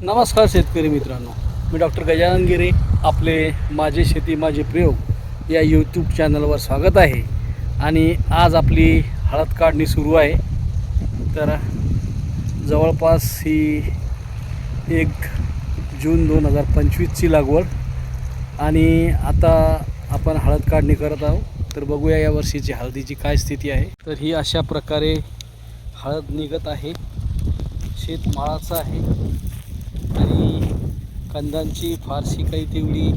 नमस्कार शेतकरी मित्रांनो, मी डॉक्टर गजानन गिरे. आपले माझी शेती माझे प्रयोग या यूट्यूब चॅनलवर स्वागत आहे. आणि आज आपली हळद काढणी सुरू आहे. तर जवळपास ही 1 जून 2025ची लागवड आणि आता आपण हळद काढणी करत आहोत. तर बघूया या वर्षीची हळदीची काय स्थिती आहे. तर ही अशा प्रकारे हळद निघत आहे. शेत माळाचं आहे आणि कंदांची फारशी काही तेवढी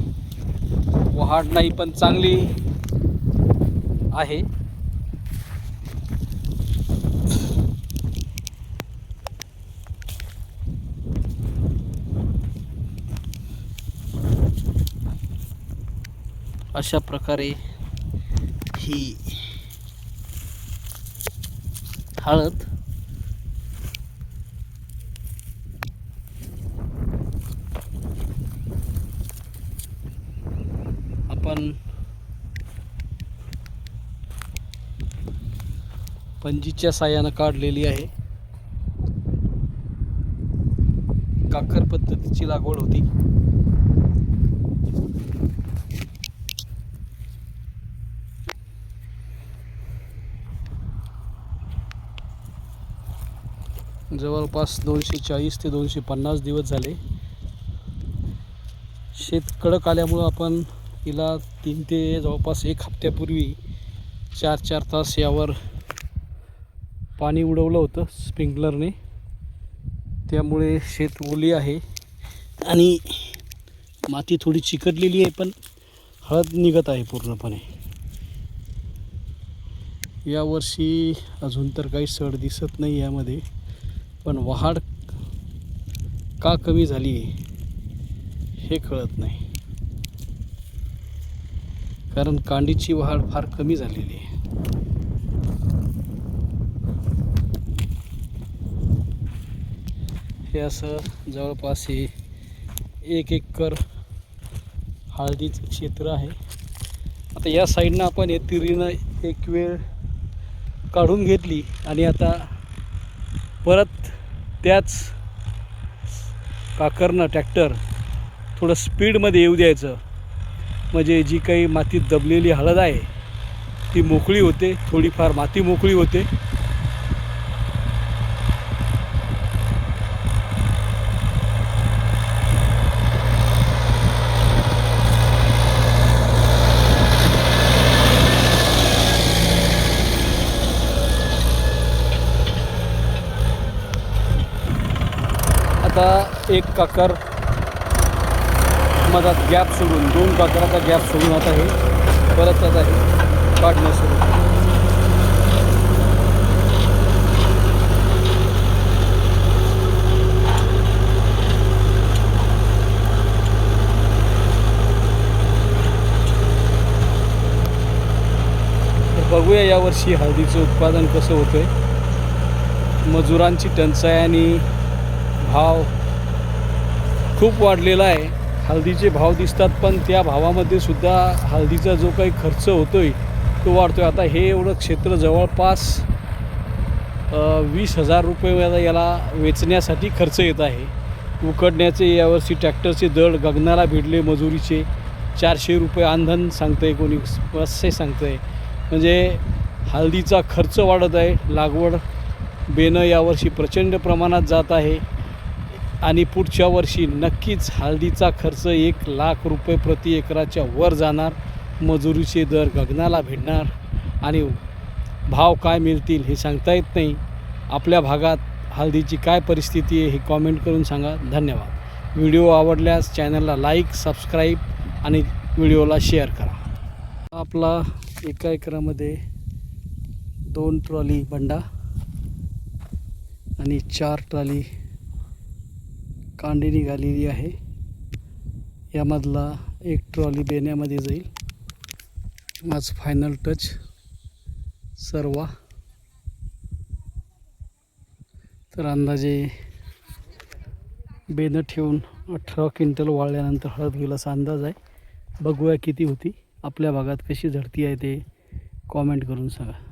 वाढ नाही, पण चांगली आहे. अशा प्रकारे ही हळद आपण पंजीच्या साहाय्यानं काढलेली आहे. काकर पद्धतीची लागवड होती. जवळपास 240 ते 250 दिवस झाले. शेत कडक आल्यामुळं आपण हिला 3 ते जवळपास 1 हप्त्यापूर्वी 4 तास यावर पाणी उडवलं होतं स्प्रिंकलरने. त्यामुळे शेत ओली आहे आणि माती थोडी चिकटलेली आहे, पण हळद निघत आहे पूर्णपणे. यावर्षी अजून तर काही सड दिसत नाही यामध्ये, पण वाढ का कमी झाली हे कळत नाही. कारण कांडीची वाढ फार कमी झालेली आहे. हे असं जवळपास हे 1 एकर हळदीचं क्षेत्र आहे. आता या साईडनं आपण हे तिरीनं एक वेळ काढून घेतली आणि आता परत त्याच काकरनं ट्रॅक्टर थोडं स्पीडमध्ये येऊ द्यायचं, म्हणजे जी काही मातीत दबलेली हळद आहे ती मोकळी होते, थोडीफार माती मोकळी होते. आता 1 काकर मधात गॅप सोडून 2 काकराचा गॅप सोडून आता हे परत आता हे काढणं सुरू. तर बघूया यावर्षी हळदीचं उत्पादन कसं होतंय. मजुरांची टंचाई आणि भाव खूप वाढलेला आहे. हळदीचे भाव दिसतात, पण त्या भावामध्ये सुद्धा हळदीचा जो काही खर्च होतोय तो वाढतोय. आता हे एवढं क्षेत्र जवळपास 20,000 रुपये याला वेचण्यासाठी खर्च येत आहे. उकडण्याचे यावर्षी ट्रॅक्टरचे दर गगनाला भिडले. मजुरीचे 400 रुपये आंधन सांगतंय, कोणी 500 सांगतंय. म्हणजे हळदीचा खर्च वाढत आहे. लागवड बेनं यावर्षी प्रचंड प्रमाणात जात आहे आणि पुढच्या वर्षी नक्कीच हळदीचा खर्च 1,00,000 रुपये प्रति एकराच्या वर जाणार. मजुरीचे दर गगनाला भिडणार आणि भाव काय मिळतील हे सांगता येत नाही. आपल्या भागात हळदीची काय परिस्थिती आहे हे कॉमेंट करून सांगा. धन्यवाद. व्हिडिओ आवडल्यास चॅनलला लाईक, सबस्क्राईब आणि व्हिडिओला शेअर करा. आपला 1 एकरामध्ये 2 ट्रॉली बंडा आणि 4 ट्रॉली कांडी निघालेली आहे. यामधला 1 ट्रॉली बेण्यामध्ये जाईल. आज फायनल टच सर्व. तर अंदाजे बेनं ठेवून 18 क्विंटल वाळल्यानंतर हळद गेला असा अंदाज आहे. बघूया किती होती. आपल्या भागात कशी झडती आहे ते कॉमेंट करून सांगा.